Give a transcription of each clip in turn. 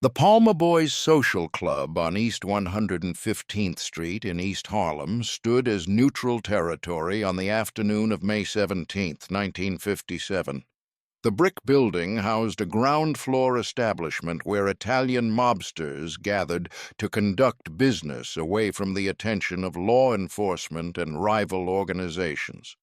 The Palma Boys Social Club on East 115th Street in East Harlem stood as neutral territory on the afternoon of May 17, 1957. The brick building housed a ground-floor establishment where Italian mobsters gathered to conduct business away from the attention of law enforcement and rival organizations.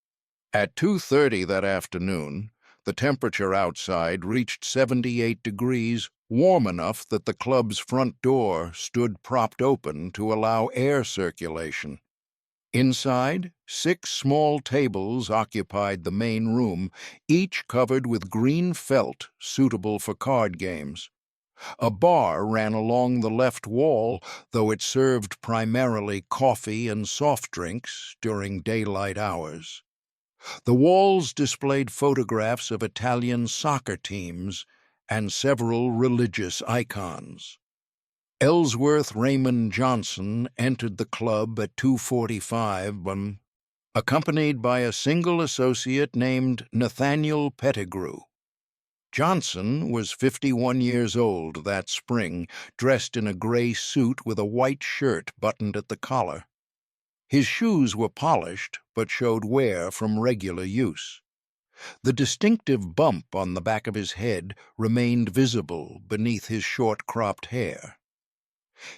At 2:30 that afternoon, the temperature outside reached 78 degrees, warm enough that the club's front door stood propped open to allow air circulation. Inside, 6 small tables occupied the main room, each covered with green felt suitable for card games. A bar ran along the left wall, though it served primarily coffee and soft drinks during daylight hours. The walls displayed photographs of Italian soccer teams and several religious icons. Ellsworth Raymond Johnson entered the club at 2:45 accompanied by a single associate named Nathaniel Pettigrew. Johnson was 51 years old that spring, dressed in a gray suit with a white shirt buttoned at the collar. His shoes were polished, but showed wear from regular use. The distinctive bump on the back of his head remained visible beneath his short-cropped hair.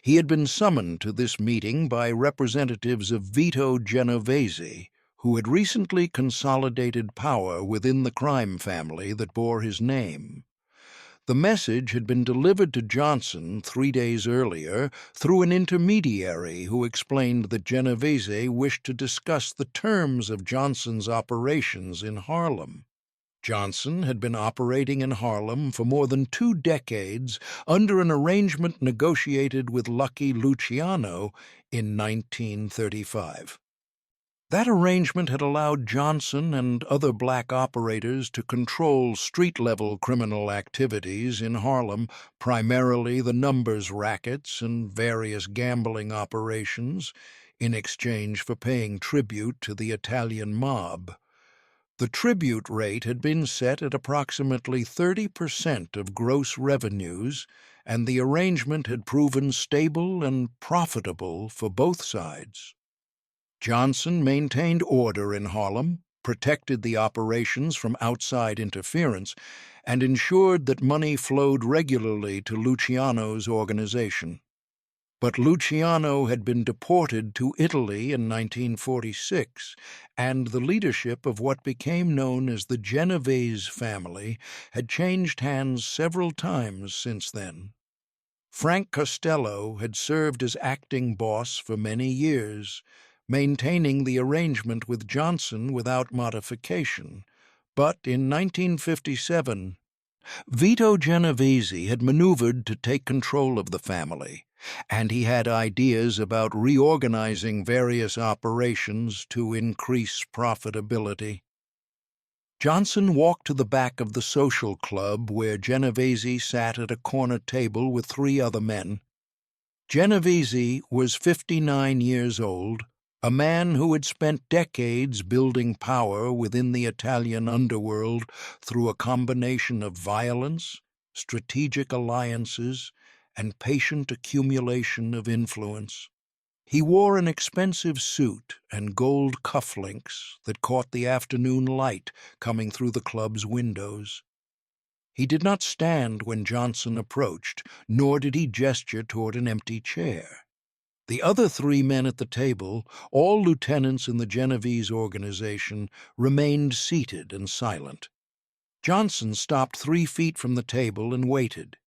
He had been summoned to this meeting by representatives of Vito Genovese, who had recently consolidated power within the crime family that bore his name. The message had been delivered to Johnson 3 days earlier through an intermediary who explained that Genovese wished to discuss the terms of Johnson's operations in Harlem. Johnson had been operating in Harlem for more than 2 decades under an arrangement negotiated with Lucky Luciano in 1935. That arrangement had allowed Johnson and other black operators to control street-level criminal activities in Harlem, primarily the numbers rackets and various gambling operations, in exchange for paying tribute to the Italian mob. The tribute rate had been set at approximately 30% of gross revenues, and the arrangement had proven stable and profitable for both sides. Johnson maintained order in Harlem, protected the operations from outside interference, and ensured that money flowed regularly to Luciano's organization. But Luciano had been deported to Italy in 1946, and the leadership of what became known as the Genovese family had changed hands several times since then. Frank Costello had served as acting boss for many years, maintaining the arrangement with Johnson without modification. But in 1957, Vito Genovese had maneuvered to take control of the family, and he had ideas about reorganizing various operations to increase profitability. Johnson walked to the back of the social club where Genovese sat at a corner table with 3 other men. Genovese was 59 years old, a man who had spent decades building power within the Italian underworld through a combination of violence, strategic alliances, and patient accumulation of influence. He wore an expensive suit and gold cufflinks that caught the afternoon light coming through the club's windows. He did not stand when Johnson approached, nor did he gesture toward an empty chair. The other 3 men at the table, all lieutenants in the Genovese organization, remained seated and silent. Johnson stopped 3 feet from the table and waited.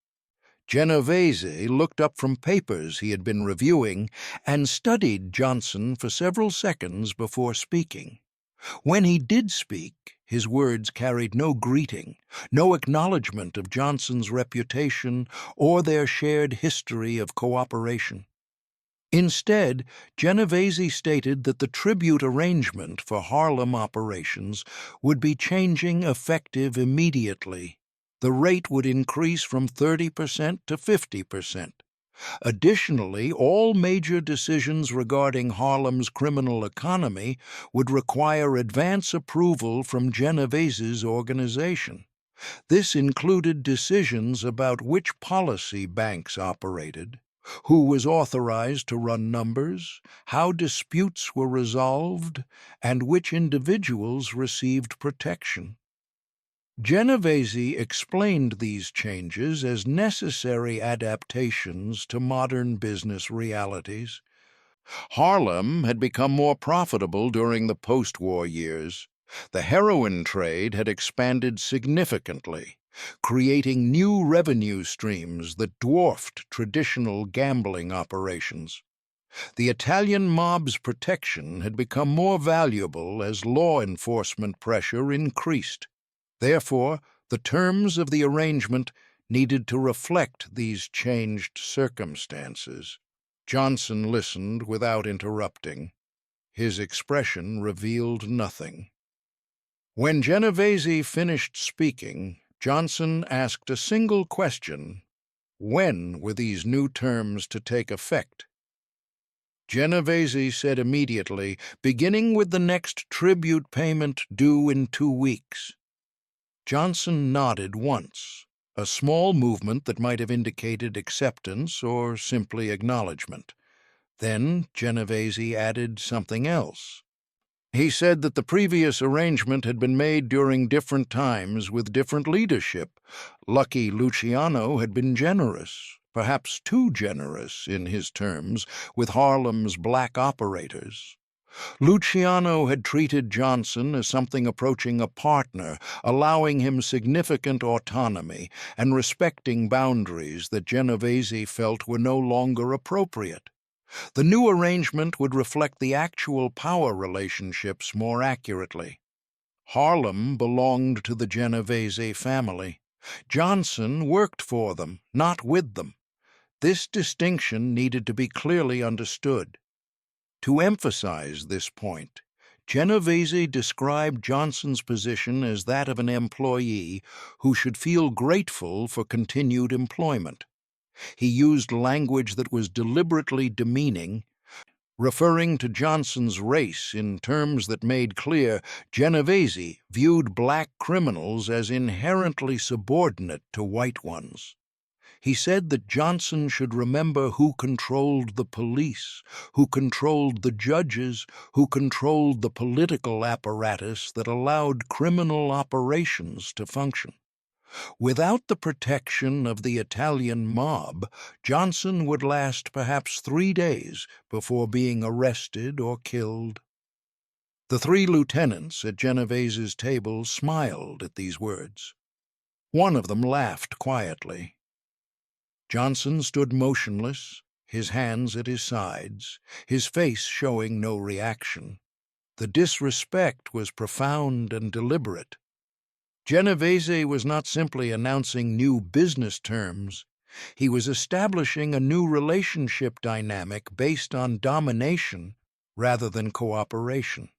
Genovese looked up from papers he had been reviewing and studied Johnson for several seconds before speaking. When he did speak, his words carried no greeting, no acknowledgement of Johnson's reputation or their shared history of cooperation. Instead, Genovese stated that the tribute arrangement for Harlem operations would be changing effective immediately. The rate would increase from 30% to 50%. Additionally, all major decisions regarding Harlem's criminal economy would require advance approval from Genovese's organization. This included decisions about which policy banks operated, who was authorized to run numbers, how disputes were resolved, and which individuals received protection. Genovese explained these changes as necessary adaptations to modern business realities. Harlem had become more profitable during the post-war years. The heroin trade had expanded significantly, creating new revenue streams that dwarfed traditional gambling operations. The Italian mob's protection had become more valuable as law enforcement pressure increased. Therefore, the terms of the arrangement needed to reflect these changed circumstances. Johnson listened without interrupting. His expression revealed nothing. When Genovese finished speaking, Johnson asked a single question: when were these new terms to take effect? Genovese said immediately, beginning with the next tribute payment due in 2 weeks. Johnson nodded once, a small movement that might have indicated acceptance or simply acknowledgement. Then Genovese added something else. He said that the previous arrangement had been made during different times with different leadership. Lucky Luciano had been generous, perhaps too generous in his terms, with Harlem's black operators. Luciano had treated Johnson as something approaching a partner, allowing him significant autonomy and respecting boundaries that Genovese felt were no longer appropriate. The new arrangement would reflect the actual power relationships more accurately. Harlem belonged to the Genovese family. Johnson worked for them, not with them. This distinction needed to be clearly understood. To emphasize this point, Genovese described Johnson's position as that of an employee who should feel grateful for continued employment. He used language that was deliberately demeaning, referring to Johnson's race in terms that made clear Genovese viewed black criminals as inherently subordinate to white ones. He said that Johnson should remember who controlled the police, who controlled the judges, who controlled the political apparatus that allowed criminal operations to function. Without the protection of the Italian mob, Johnson would last perhaps 3 days before being arrested or killed. The 3 lieutenants at Genovese's table smiled at these words. One of them laughed quietly. Johnson stood motionless, his hands at his sides, his face showing no reaction. The disrespect was profound and deliberate. Genovese was not simply announcing new business terms. He was establishing a new relationship dynamic based on domination rather than cooperation.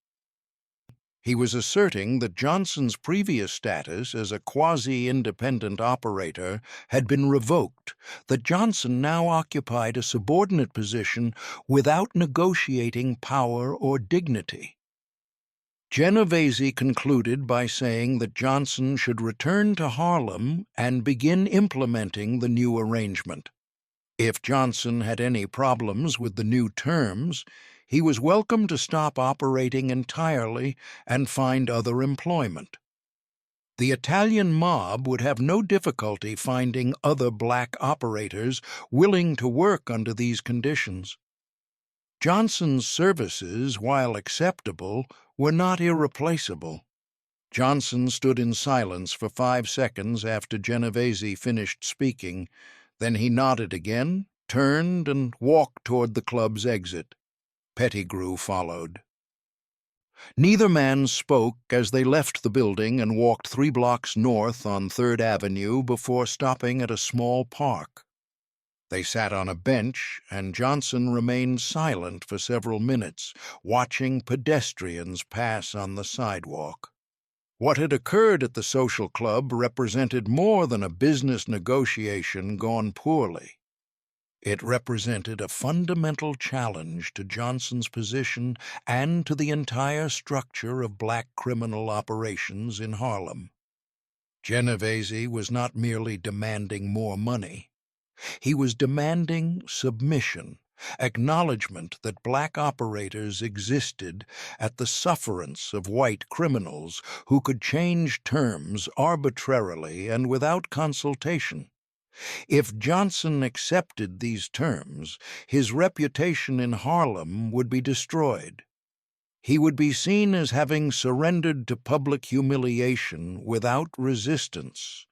He was asserting that Johnson's previous status as a quasi-independent operator had been revoked, that Johnson now occupied a subordinate position without negotiating power or dignity. Genovese concluded by saying that Johnson should return to Harlem and begin implementing the new arrangement. If Johnson had any problems with the new terms, he was welcome to stop operating entirely and find other employment. The Italian mob would have no difficulty finding other black operators willing to work under these conditions. Johnson's services, while acceptable, were not irreplaceable. Johnson stood in silence for 5 seconds after Genovese finished speaking. Then he nodded again, turned, and walked toward the club's exit. Pettigrew followed. Neither man spoke as they left the building and walked 3 blocks north on 3rd Avenue before stopping at a small park. They sat on a bench, and Johnson remained silent for several minutes, watching pedestrians pass on the sidewalk. What had occurred at the social club represented more than a business negotiation gone poorly. It represented a fundamental challenge to Johnson's position and to the entire structure of black criminal operations in Harlem. Genovese was not merely demanding more money. He was demanding submission, acknowledgement that black operators existed at the sufferance of white criminals who could change terms arbitrarily and without consultation. If Johnson accepted these terms, his reputation in Harlem would be destroyed. He would be seen as having surrendered to public humiliation without resistance.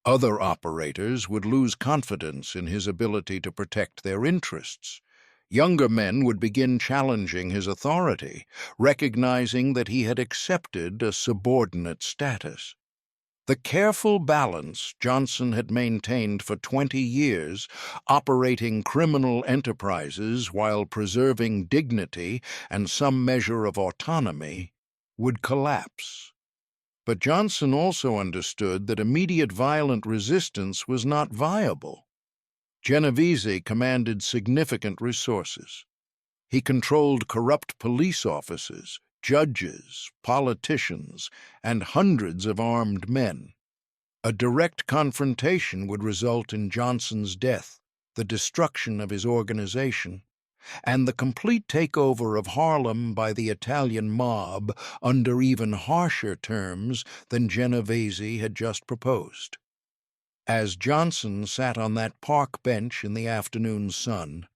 Other operators would lose confidence in his ability to protect their interests. Younger men would begin challenging his authority, recognizing that he had accepted a subordinate status. The careful balance Johnson had maintained for 20 years, operating criminal enterprises while preserving dignity and some measure of autonomy, would collapse. But Johnson also understood that immediate violent resistance was not viable. Genovese commanded significant resources. He controlled corrupt police officers, judges, politicians, and hundreds of armed men. A direct confrontation would result in Johnson's death, the destruction of his organization, and the complete takeover of Harlem by the Italian mob under even harsher terms than Genovese had just proposed. As Johnson sat on that park bench in the afternoon sun,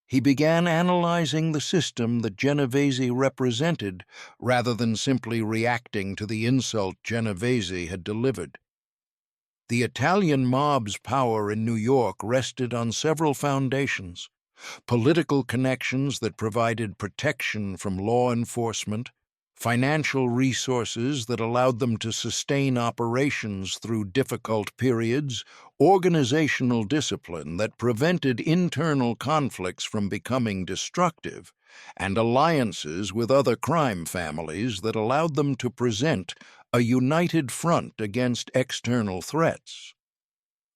he began analyzing the system that Genovese represented rather than simply reacting to the insult Genovese had delivered. The Italian mob's power in New York rested on several foundations: political connections that provided protection from law enforcement, financial resources that allowed them to sustain operations through difficult periods, organizational discipline that prevented internal conflicts from becoming destructive, and alliances with other crime families that allowed them to present a united front against external threats.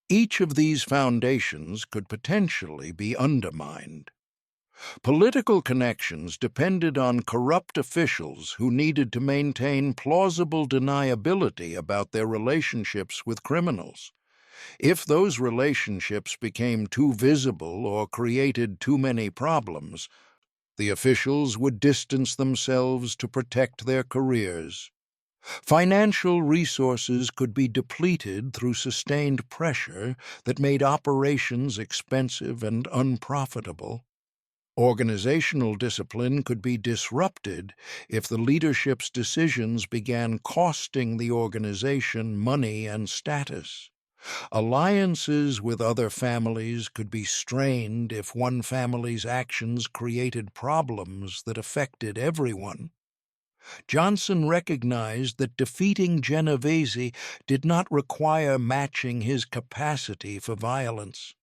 Each of these foundations could potentially be undermined. Political connections depended on corrupt officials who needed to maintain plausible deniability about their relationships with criminals. If those relationships became too visible or created too many problems, the officials would distance themselves to protect their careers. Financial resources could be depleted through sustained pressure that made operations expensive and unprofitable. Organizational discipline could be disrupted if the leadership's decisions began costing the organization money and status. Alliances with other families could be strained if one family's actions created problems that affected everyone. Johnson recognized that defeating Genovese did not require matching his capacity for violence.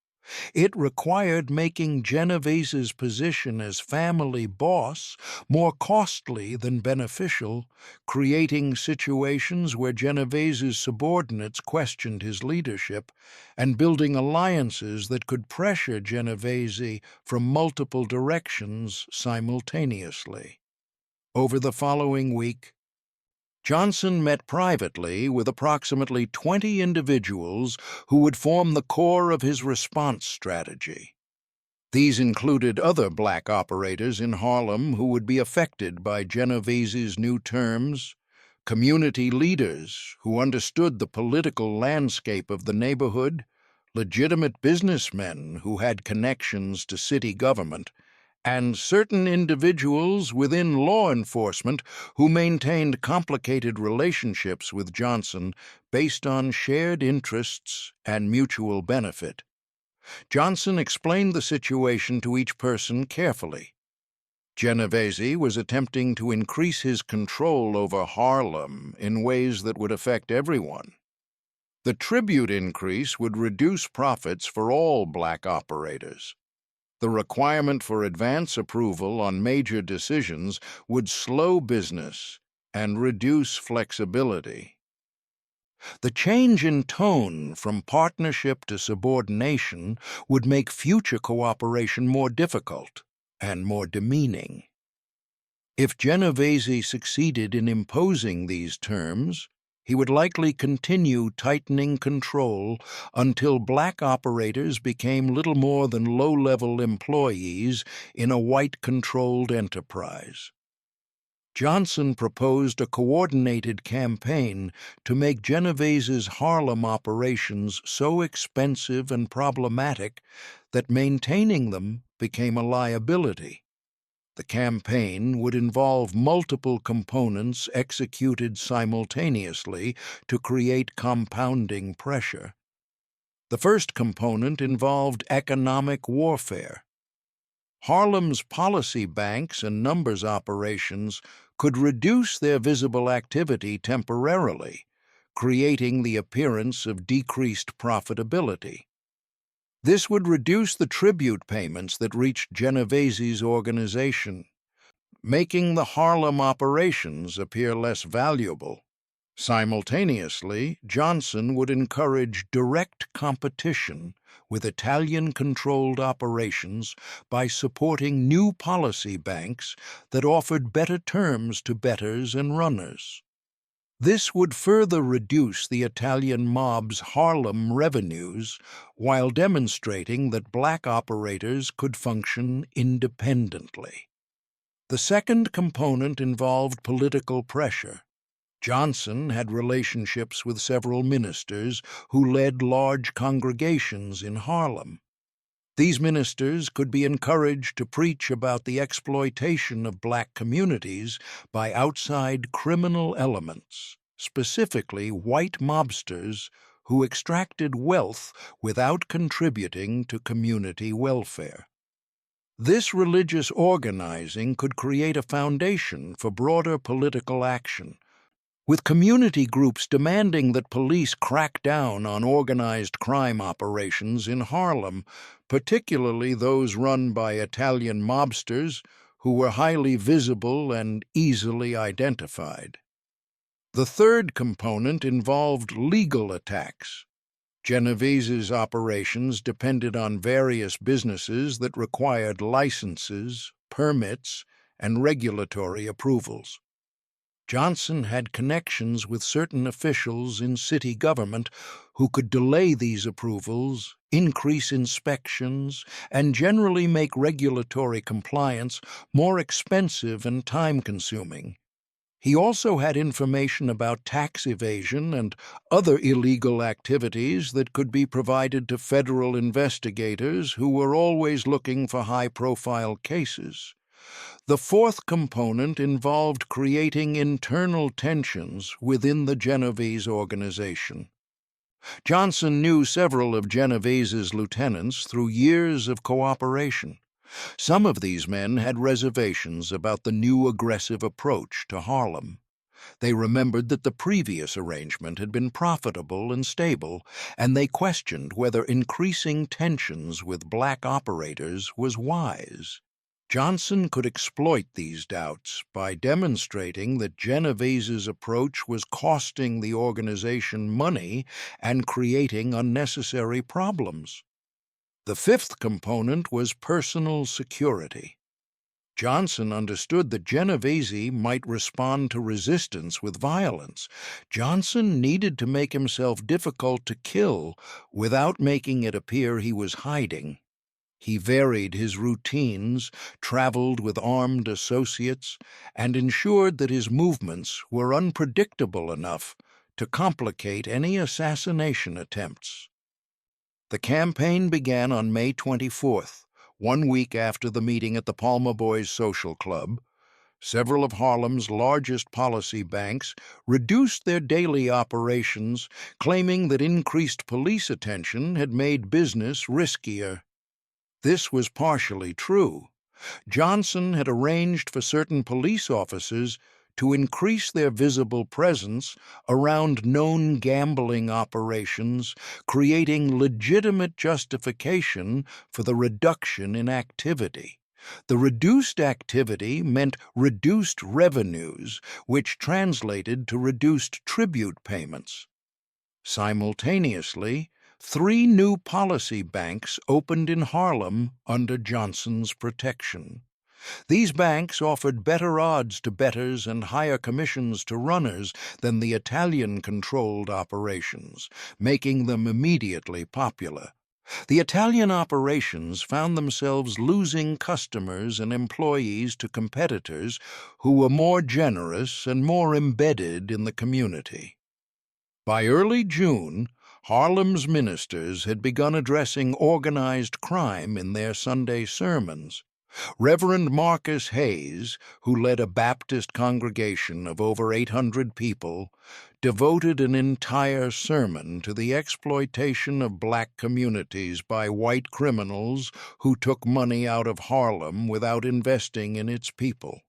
It required making Genovese's position as family boss more costly than beneficial, creating situations where Genovese's subordinates questioned his leadership, and building alliances that could pressure Genovese from multiple directions simultaneously. Over the following week, Johnson met privately with approximately 20 individuals who would form the core of his response strategy. These included other black operators in Harlem who would be affected by Genovese's new terms, community leaders who understood the political landscape of the neighborhood, legitimate businessmen who had connections to city government, and certain individuals within law enforcement who maintained complicated relationships with Johnson based on shared interests and mutual benefit. Johnson explained the situation to each person carefully. Genovese was attempting to increase his control over Harlem in ways that would affect everyone. The tribute increase would reduce profits for all black operators. The requirement for advance approval on major decisions would slow business and reduce flexibility. The change in tone from partnership to subordination would make future cooperation more difficult and more demeaning. If Genovese succeeded in imposing these terms, He would likely continue tightening control until black operators became little more than low-level employees in a white-controlled enterprise. Johnson proposed a coordinated campaign to make Genovese's Harlem operations so expensive and problematic that maintaining them became a liability. The campaign would involve multiple components executed simultaneously to create compounding pressure. The first component involved economic warfare. Harlem's policy banks and numbers operations could reduce their visible activity temporarily, creating the appearance of decreased profitability. This would reduce the tribute payments that reached Genovese's organization, making the Harlem operations appear less valuable. Simultaneously, Johnson would encourage direct competition with Italian-controlled operations by supporting new policy banks that offered better terms to bettors and runners. This would further reduce the Italian mob's Harlem revenues while demonstrating that black operators could function independently. The second component involved political pressure. Johnson had relationships with several ministers who led large congregations in Harlem. These ministers could be encouraged to preach about the exploitation of black communities by outside criminal elements, specifically white mobsters who extracted wealth without contributing to community welfare. This religious organizing could create a foundation for broader political action, with community groups demanding that police crack down on organized crime operations in Harlem, particularly those run by Italian mobsters who were highly visible and easily identified. The third component involved legal attacks. Genovese's operations depended on various businesses that required licenses, permits, and regulatory approvals. Johnson had connections with certain officials in city government who could delay these approvals, increase inspections, and generally make regulatory compliance more expensive and time-consuming. He also had information about tax evasion and other illegal activities that could be provided to federal investigators who were always looking for high-profile cases. The fourth component involved creating internal tensions within the Genovese organization. Johnson knew several of Genovese's lieutenants through years of cooperation. Some of these men had reservations about the new aggressive approach to Harlem. They remembered that the previous arrangement had been profitable and stable, and they questioned whether increasing tensions with black operators was wise. Johnson could exploit these doubts by demonstrating that Genovese's approach was costing the organization money and creating unnecessary problems. The fifth component was personal security. Johnson understood that Genovese might respond to resistance with violence. Johnson needed to make himself difficult to kill without making it appear he was hiding. He varied his routines, traveled with armed associates, and ensured that his movements were unpredictable enough to complicate any assassination attempts. The campaign began on May 24th, 1 week after the meeting at the Palmer Boys Social Club. Several of Harlem's largest policy banks reduced their daily operations, claiming that increased police attention had made business riskier. This was partially true. Johnson had arranged for certain police officers to increase their visible presence around known gambling operations, creating legitimate justification for the reduction in activity. The reduced activity meant reduced revenues, which translated to reduced tribute payments. Simultaneously, 3 new policy banks opened in Harlem under Johnson's protection. These banks offered better odds to bettors and higher commissions to runners than the Italian-controlled operations, making them immediately popular. The Italian operations found themselves losing customers and employees to competitors who were more generous and more embedded in the community. By early June, Harlem's ministers had begun addressing organized crime in their Sunday sermons. Reverend Marcus Hayes, who led a Baptist congregation of over 800 people, devoted an entire sermon to the exploitation of black communities by white criminals who took money out of Harlem without investing in its people.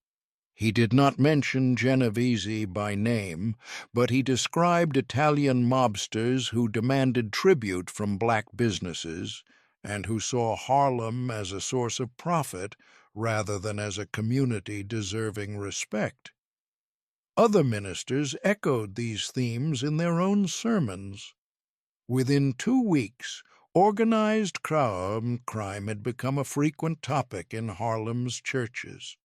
He did not mention Genovese by name, but he described Italian mobsters who demanded tribute from black businesses and who saw Harlem as a source of profit rather than as a community deserving respect. Other ministers echoed these themes in their own sermons. Within 2 weeks, organized crime had become a frequent topic in Harlem's churches.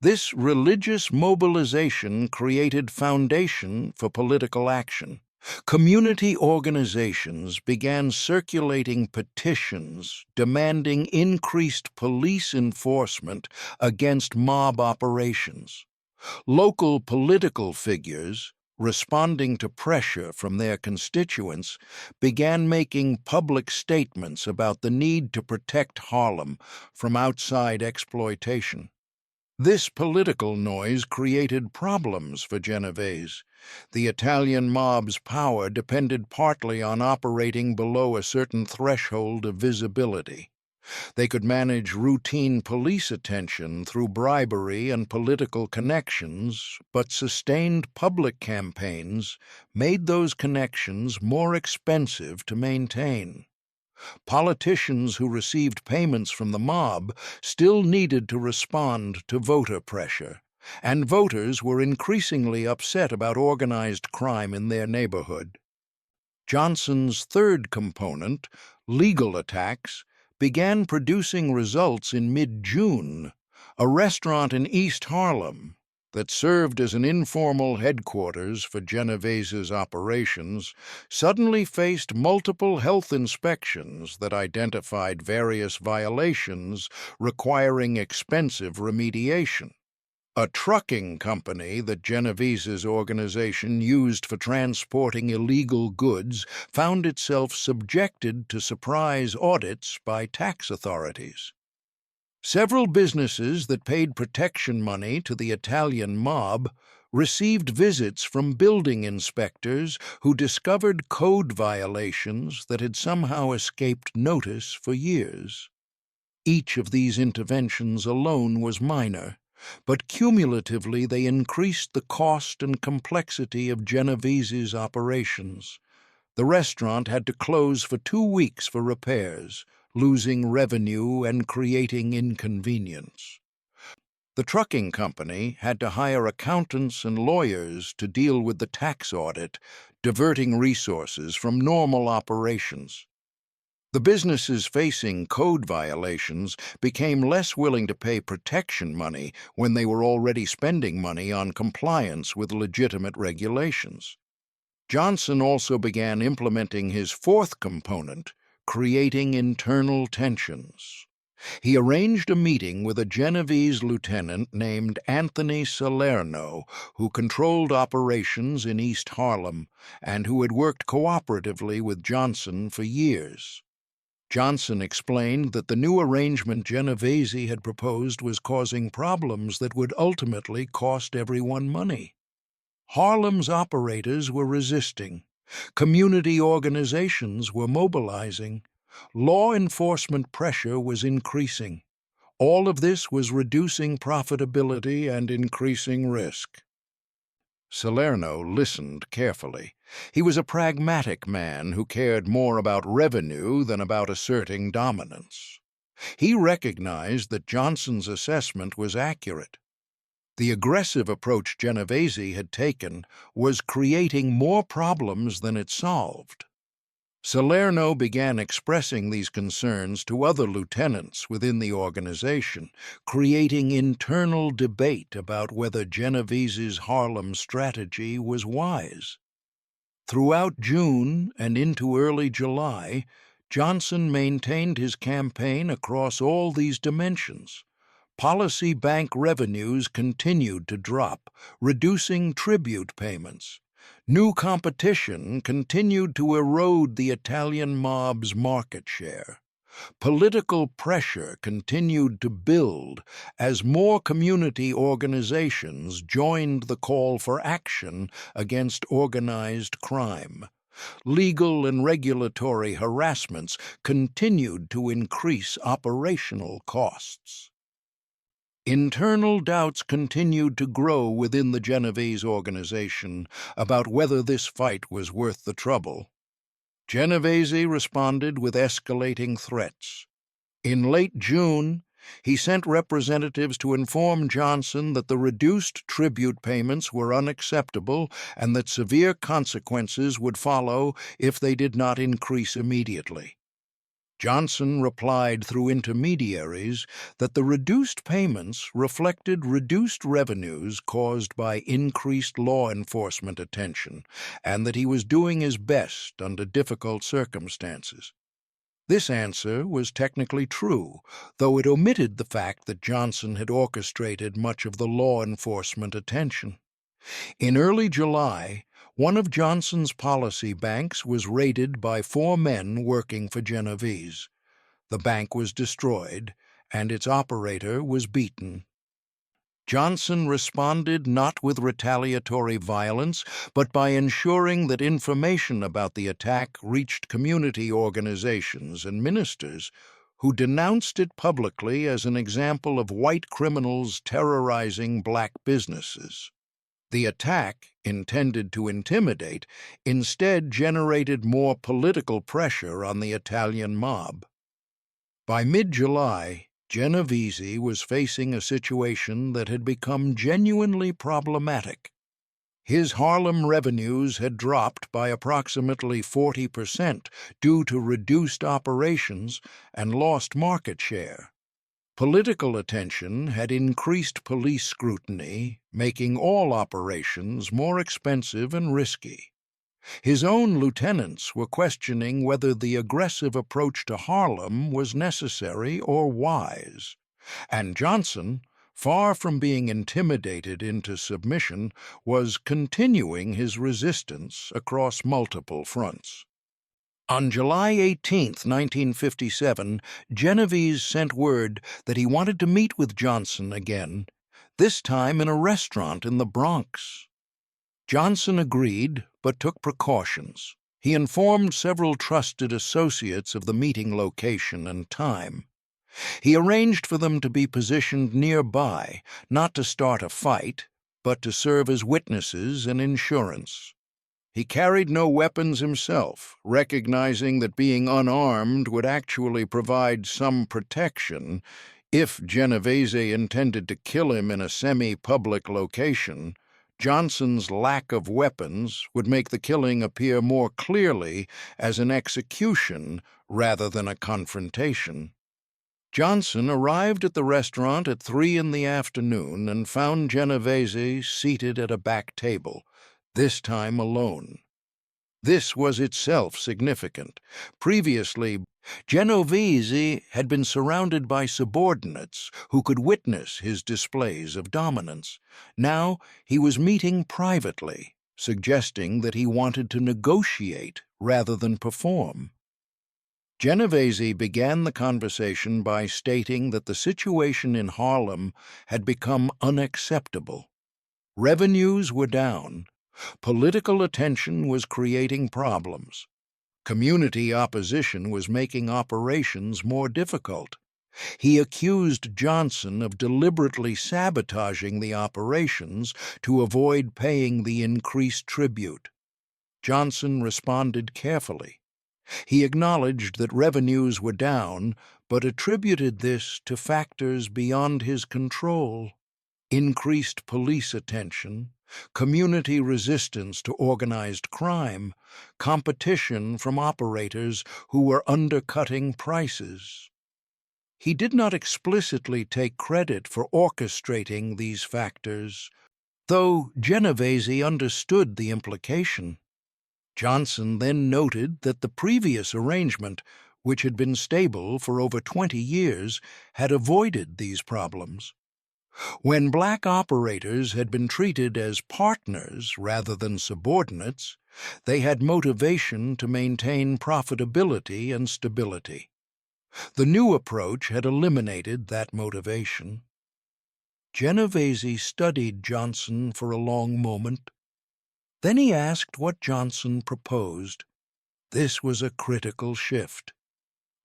This religious mobilization created foundation for political action. Community organizations began circulating petitions demanding increased police enforcement against mob operations. Local political figures, responding to pressure from their constituents, began making public statements about the need to protect Harlem from outside exploitation. This political noise created problems for Genovese. The Italian mob's power depended partly on operating below a certain threshold of visibility. They could manage routine police attention through bribery and political connections, but sustained public campaigns made those connections more expensive to maintain. Politicians who received payments from the mob still needed to respond to voter pressure, and voters were increasingly upset about organized crime in their neighborhood. Johnson's third component, legal attacks, began producing results in mid-June. A restaurant in East Harlem that served as an informal headquarters for Genovese's operations suddenly faced multiple health inspections that identified various violations requiring expensive remediation. A trucking company that Genovese's organization used for transporting illegal goods found itself subjected to surprise audits by tax authorities. Several businesses that paid protection money to the Italian mob received visits from building inspectors who discovered code violations that had somehow escaped notice for years. Each of these interventions alone was minor, but cumulatively they increased the cost and complexity of Genovese's operations. The restaurant had to close for 2 weeks for repairs, losing revenue and creating inconvenience. The trucking company had to hire accountants and lawyers to deal with the tax audit, diverting resources from normal operations. The businesses facing code violations became less willing to pay protection money when they were already spending money on compliance with legitimate regulations. Johnson also began implementing his fourth component, creating internal tensions. He arranged a meeting with a Genovese lieutenant named Anthony Salerno, who controlled operations in East Harlem and who had worked cooperatively with Johnson for years. Johnson explained that the new arrangement Genovese had proposed was causing problems that would ultimately cost everyone money. Harlem's operators were resisting. Community organizations were mobilizing. Law enforcement pressure was increasing. All of this was reducing profitability and increasing risk. Salerno listened carefully. He was a pragmatic man who cared more about revenue than about asserting dominance. He recognized that Johnson's assessment was accurate. The aggressive approach Genovese had taken was creating more problems than it solved. Salerno began expressing these concerns to other lieutenants within the organization, creating internal debate about whether Genovese's Harlem strategy was wise. Throughout June and into early July, Johnson maintained his campaign across all these dimensions. Policy bank revenues continued to drop, reducing tribute payments. New competition continued to erode the Italian mob's market share. Political pressure continued to build as more community organizations joined the call for action against organized crime. Legal and regulatory harassments continued to increase operational costs. Internal doubts continued to grow within the Genovese organization about whether this fight was worth the trouble. Genovese responded with escalating threats. In late June, he sent representatives to inform Johnson that the reduced tribute payments were unacceptable and that severe consequences would follow if they did not increase immediately. Johnson replied through intermediaries that the reduced payments reflected reduced revenues caused by increased law enforcement attention, and that he was doing his best under difficult circumstances. This answer was technically true, though it omitted the fact that Johnson had orchestrated much of the law enforcement attention. In early July, one of Johnson's policy banks was raided by 4 men working for Genovese. The bank was destroyed, and its operator was beaten. Johnson responded not with retaliatory violence, but by ensuring that information about the attack reached community organizations and ministers, who denounced it publicly as an example of white criminals terrorizing black businesses. The attack, intended to intimidate, instead generated more political pressure on the Italian mob. By mid-July, Genovese was facing a situation that had become genuinely problematic. His Harlem revenues had dropped by approximately 40% due to reduced operations and lost market share. Political attention had increased police scrutiny, making all operations more expensive and risky. His own lieutenants were questioning whether the aggressive approach to Harlem was necessary or wise. And Johnson, far from being intimidated into submission, was continuing his resistance across multiple fronts. On July 18, 1957, Genovese sent word that he wanted to meet with Johnson again, this time in a restaurant in the Bronx. Johnson agreed, but took precautions. He informed several trusted associates of the meeting location and time. He arranged for them to be positioned nearby, not to start a fight, but to serve as witnesses and insurance. He carried no weapons himself, recognizing that being unarmed would actually provide some protection if Genovese intended to kill him in a semi-public location. Johnson's lack of weapons would make the killing appear more clearly as an execution rather than a confrontation. Johnson arrived at the restaurant at 3 in the afternoon and found Genovese seated at a back table, this time alone. This was itself significant. Previously, Genovese had been surrounded by subordinates who could witness his displays of dominance. Now he was meeting privately, suggesting that he wanted to negotiate rather than perform. Genovese began the conversation by stating that the situation in Harlem had become unacceptable. Revenues were down. Political attention was creating problems. Community opposition was making operations more difficult. He accused Johnson of deliberately sabotaging the operations to avoid paying the increased tribute. Johnson responded carefully. He acknowledged that revenues were down, but attributed this to factors beyond his control: increased police attention, community resistance to organized crime, competition from operators who were undercutting prices. He did not explicitly take credit for orchestrating these factors, though Genovese understood the implication. Johnson then noted that the previous arrangement, which had been stable for over 20 years, had avoided these problems. When black operators had been treated as partners rather than subordinates, they had motivation to maintain profitability and stability. The new approach had eliminated that motivation. Genovese studied Johnson for a long moment. Then he asked what Johnson proposed. This was a critical shift.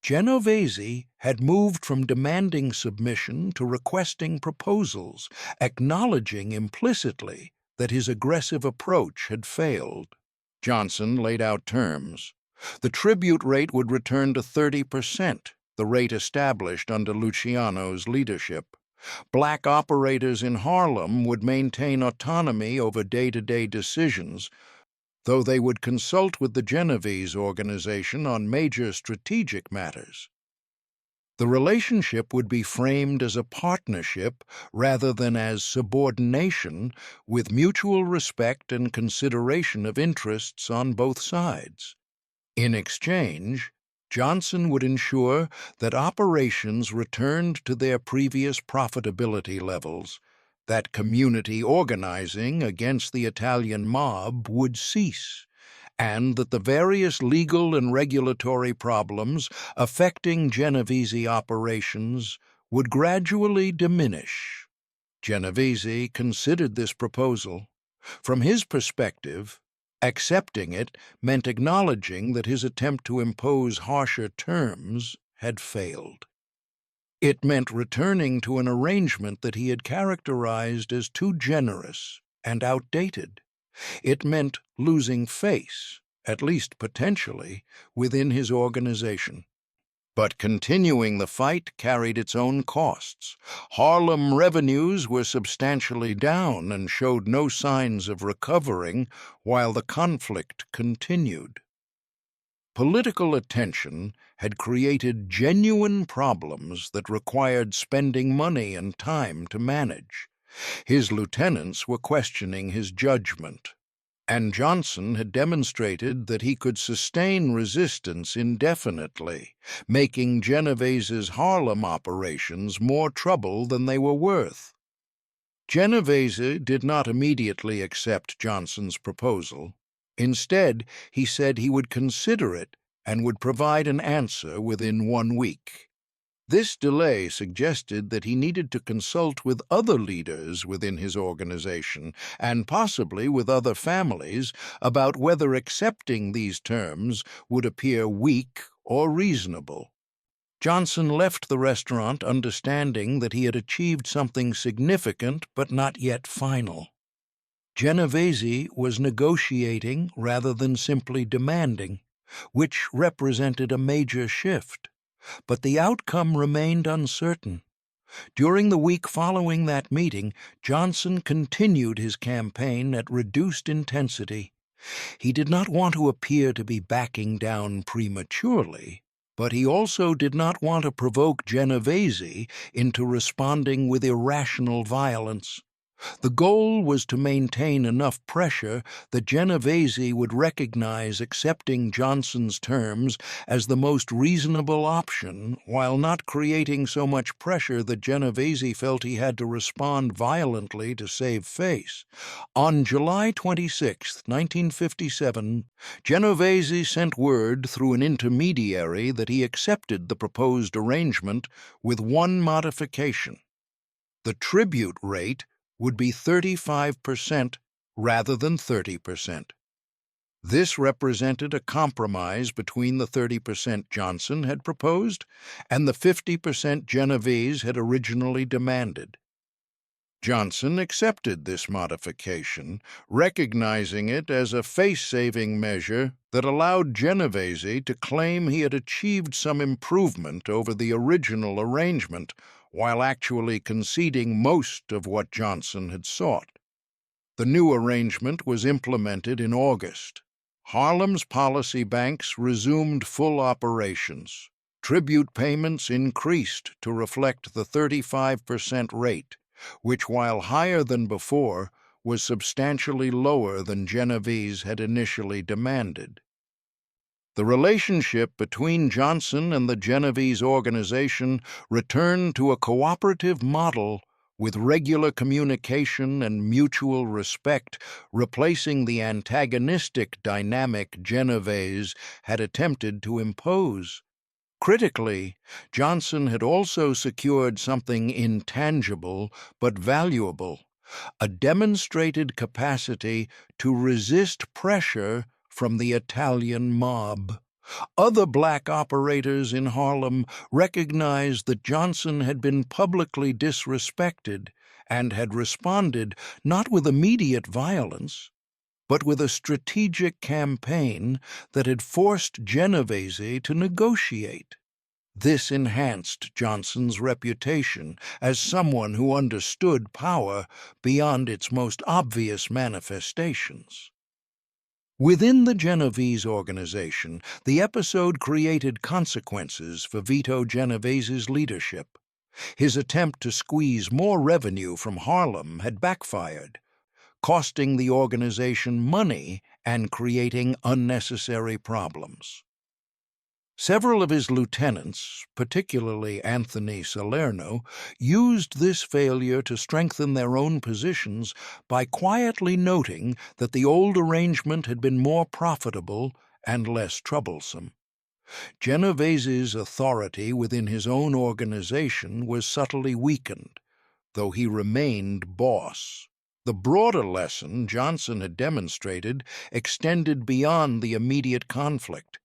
Genovese had moved from demanding submission to requesting proposals, acknowledging implicitly that his aggressive approach had failed. Johnson laid out terms. The tribute rate would return to 30%, the rate established under Luciano's leadership. Black operators in Harlem would maintain autonomy over day-to-day decisions, though they would consult with the Genovese organization on major strategic matters. The relationship would be framed as a partnership rather than as subordination, with mutual respect and consideration of interests on both sides. In exchange, Johnson would ensure that operations returned to their previous profitability levels, that community organizing against the Italian mob would cease, and that the various legal and regulatory problems affecting Genovese operations would gradually diminish. Genovese considered this proposal. From his perspective, accepting it meant acknowledging that his attempt to impose harsher terms had failed. It meant returning to an arrangement that he had characterized as too generous and outdated. It meant losing face, at least potentially, within his organization. But continuing the fight carried its own costs. Harlem revenues were substantially down and showed no signs of recovering while the conflict continued. Political attention had created genuine problems that required spending money and time to manage. His lieutenants were questioning his judgment, and Johnson had demonstrated that he could sustain resistance indefinitely, making Genovese's Harlem operations more trouble than they were worth. Genovese did not immediately accept Johnson's proposal. Instead, he said he would consider it and would provide an answer within 1 week. This delay suggested that he needed to consult with other leaders within his organization, and possibly with other families, about whether accepting these terms would appear weak or reasonable. Johnson left the restaurant understanding that he had achieved something significant but not yet final. Genovese was negotiating rather than simply demanding, which represented a major shift. But the outcome remained uncertain. During the week following that meeting, Johnson continued his campaign at reduced intensity. He did not want to appear to be backing down prematurely, but he also did not want to provoke Genovese into responding with irrational violence. The goal was to maintain enough pressure that Genovese would recognize accepting Johnson's terms as the most reasonable option, while not creating so much pressure that Genovese felt he had to respond violently to save face. On July 26, 1957, Genovese sent word through an intermediary that he accepted the proposed arrangement with one modification. The tribute rate would be 35% rather than 30%. This represented a compromise between the 30% Johnson had proposed and the 50% Genovese had originally demanded. Johnson accepted this modification, recognizing it as a face-saving measure that allowed Genovese to claim he had achieved some improvement over the original arrangement, while actually conceding most of what Johnson had sought. The new arrangement was implemented in August. Harlem's policy banks resumed full operations. Tribute payments increased to reflect the 35% rate, which, while higher than before, was substantially lower than Genovese had initially demanded. The relationship between Johnson and the Genovese organization returned to a cooperative model with regular communication and mutual respect, replacing the antagonistic dynamic Genovese had attempted to impose. Critically, Johnson had also secured something intangible but valuable: a demonstrated capacity to resist pressure from the Italian mob. Other black operators in Harlem recognized that Johnson had been publicly disrespected and had responded not with immediate violence, but with a strategic campaign that had forced Genovese to negotiate. This enhanced Johnson's reputation as someone who understood power beyond its most obvious manifestations. Within the Genovese organization, the episode created consequences for Vito Genovese's leadership. His attempt to squeeze more revenue from Harlem had backfired, costing the organization money and creating unnecessary problems. Several of his lieutenants, particularly Anthony Salerno, used this failure to strengthen their own positions by quietly noting that the old arrangement had been more profitable and less troublesome. Genovese's authority within his own organization was subtly weakened, though he remained boss. The broader lesson Johnson had demonstrated extended beyond the immediate conflict.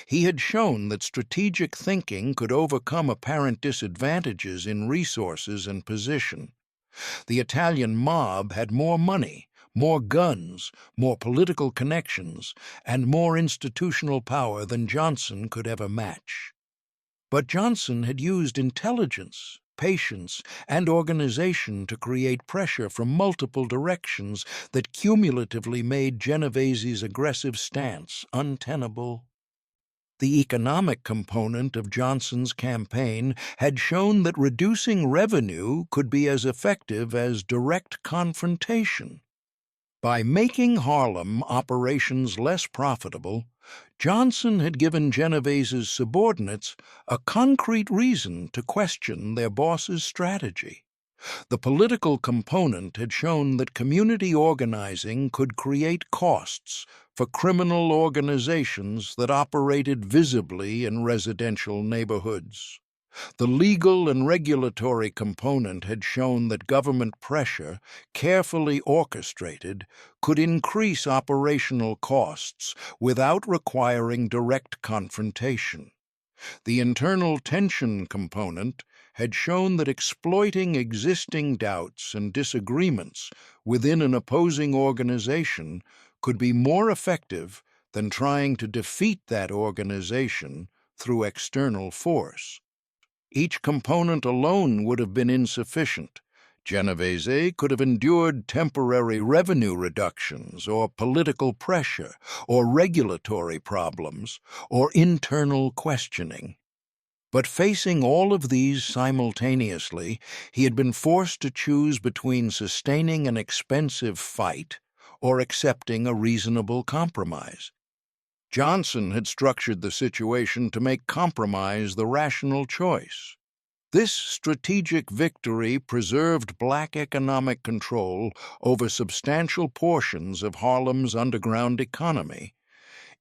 He had shown that strategic thinking could overcome apparent disadvantages in resources and position. The Italian mob had more money, more guns, more political connections, and more institutional power than Johnson could ever match. But Johnson had used intelligence, patience, and organization to create pressure from multiple directions that cumulatively made Genovese's aggressive stance untenable. The economic component of Johnson's campaign had shown that reducing revenue could be as effective as direct confrontation. By making Harlem operations less profitable, Johnson had given Genovese's subordinates a concrete reason to question their boss's strategy. The political component had shown that community organizing could create costs for criminal organizations that operated visibly in residential neighborhoods. The legal and regulatory component had shown that government pressure, carefully orchestrated, could increase operational costs without requiring direct confrontation. The internal tension component had shown that exploiting existing doubts and disagreements within an opposing organization could be more effective than trying to defeat that organization through external force. Each component alone would have been insufficient. Genovese could have endured temporary revenue reductions, or political pressure, or regulatory problems, or internal questioning. But facing all of these simultaneously, he had been forced to choose between sustaining an expensive fight or accepting a reasonable compromise. Johnson had structured the situation to make compromise the rational choice. This strategic victory preserved black economic control over substantial portions of Harlem's underground economy.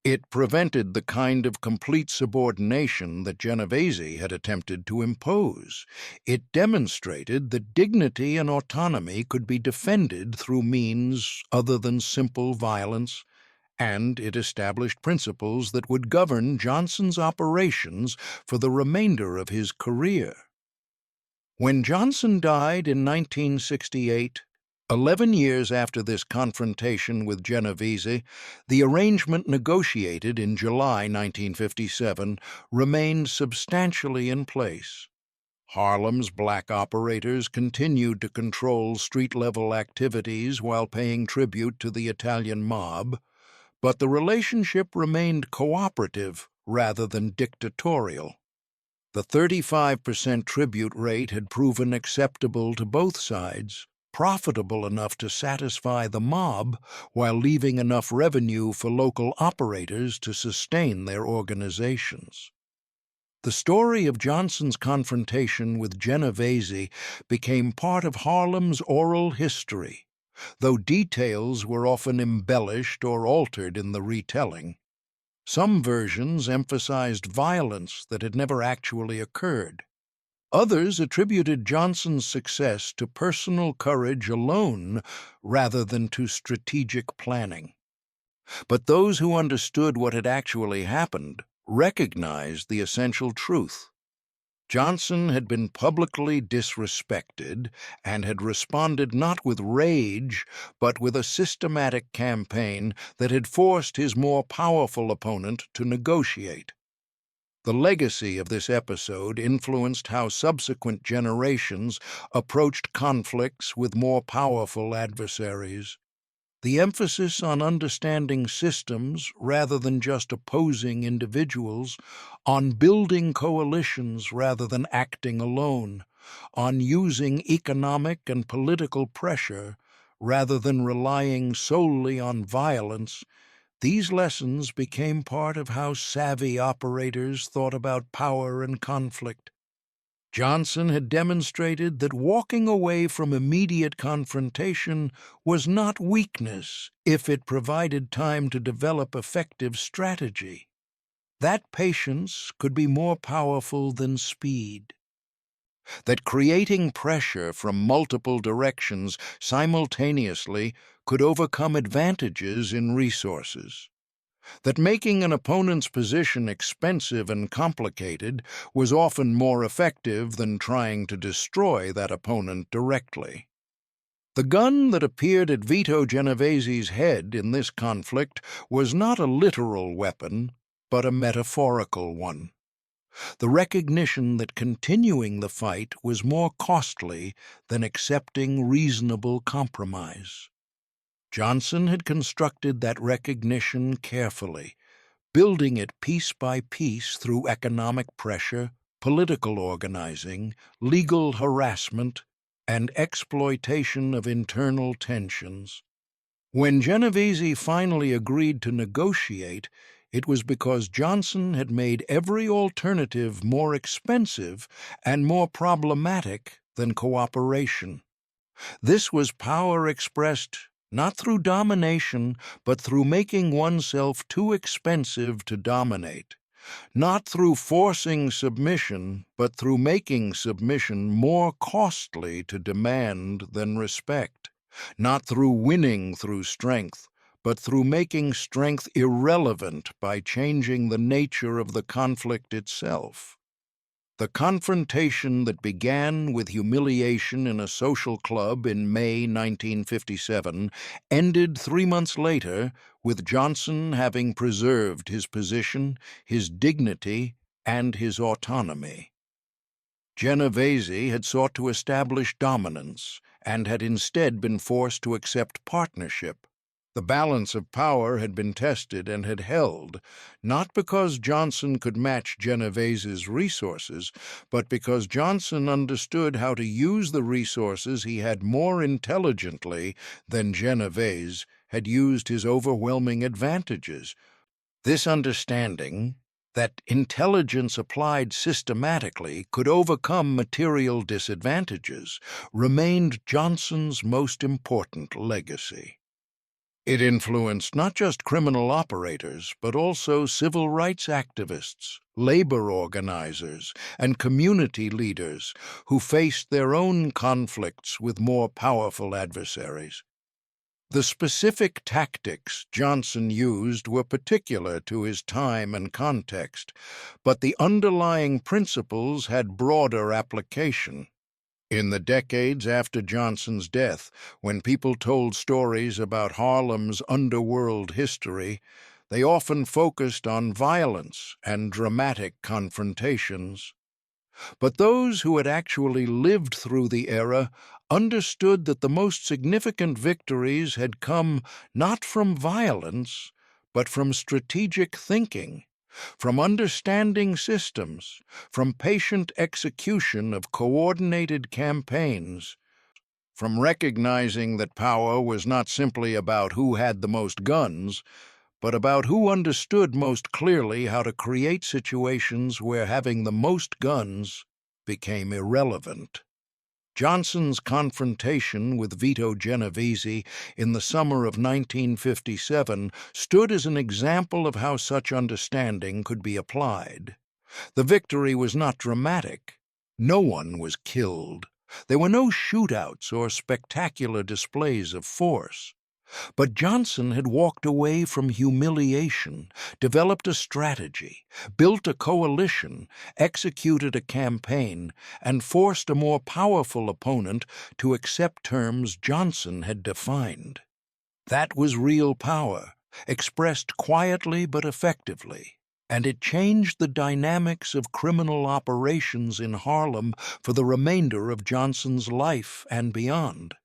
It prevented the kind of complete subordination that Genovese had attempted to impose. It demonstrated that dignity and autonomy could be defended through means other than simple violence, and it established principles that would govern Johnson's operations for the remainder of his career. When Johnson died in 1968, 11 years after this confrontation with Genovese, the arrangement negotiated in July 1957 remained substantially in place. Harlem's black operators continued to control street-level activities while paying tribute to the Italian mob, but the relationship remained cooperative rather than dictatorial. The 35% tribute rate had proven acceptable to both sides, profitable enough to satisfy the mob while leaving enough revenue for local operators to sustain their organizations. The story of Johnson's confrontation with Genovese became part of Harlem's oral history, though details were often embellished or altered in the retelling. Some versions emphasized violence that had never actually occurred. Others attributed Johnson's success to personal courage alone rather than to strategic planning. But those who understood what had actually happened recognized the essential truth. Johnson had been publicly disrespected and had responded not with rage, but with a systematic campaign that had forced his more powerful opponent to negotiate. The legacy of this episode influenced how subsequent generations approached conflicts with more powerful adversaries. The emphasis on understanding systems rather than just opposing individuals, on building coalitions rather than acting alone, on using economic and political pressure rather than relying solely on violence, these lessons became part of how savvy operators thought about power and conflict. Johnson had demonstrated that walking away from immediate confrontation was not weakness if it provided time to develop effective strategy. That patience could be more powerful than speed. That creating pressure from multiple directions simultaneously could overcome advantages in resources. That making an opponent's position expensive and complicated was often more effective than trying to destroy that opponent directly. The gun that appeared at Vito Genovese's head in this conflict was not a literal weapon, but a metaphorical one. The recognition that continuing the fight was more costly than accepting reasonable compromise. Johnson had constructed that recognition carefully, building it piece by piece through economic pressure, political organizing, legal harassment, and exploitation of internal tensions. When Genovese finally agreed to negotiate, it was because Johnson had made every alternative more expensive and more problematic than cooperation. This was power expressed not through domination, but through making oneself too expensive to dominate. Not through forcing submission, but through making submission more costly to demand than respect. Not through winning through strength, but through making strength irrelevant by changing the nature of the conflict itself. The confrontation that began with humiliation in a social club in May 1957 ended 3 months later with Johnson having preserved his position, his dignity, and his autonomy. Genovese had sought to establish dominance and had instead been forced to accept partnership. The balance of power had been tested and had held, not because Johnson could match Genovese's resources, but because Johnson understood how to use the resources he had more intelligently than Genovese had used his overwhelming advantages. This understanding, that intelligence applied systematically could overcome material disadvantages, remained Johnson's most important legacy. It influenced not just criminal operators, but also civil rights activists, labor organizers, and community leaders who faced their own conflicts with more powerful adversaries. The specific tactics Johnson used were particular to his time and context, but the underlying principles had broader application. In the decades after Johnson's death, when people told stories about Harlem's underworld history, they often focused on violence and dramatic confrontations. But those who had actually lived through the era understood that the most significant victories had come not from violence, but from strategic thinking, from understanding systems, from patient execution of coordinated campaigns, from recognizing that power was not simply about who had the most guns, but about who understood most clearly how to create situations where having the most guns became irrelevant. Johnson's confrontation with Vito Genovese in the summer of 1957 stood as an example of how such understanding could be applied. The victory was not dramatic. No one was killed. There were no shootouts or spectacular displays of force. But Johnson had walked away from humiliation, developed a strategy, built a coalition, executed a campaign, and forced a more powerful opponent to accept terms Johnson had defined. That was real power, expressed quietly but effectively, and it changed the dynamics of criminal operations in Harlem for the remainder of Johnson's life and beyond.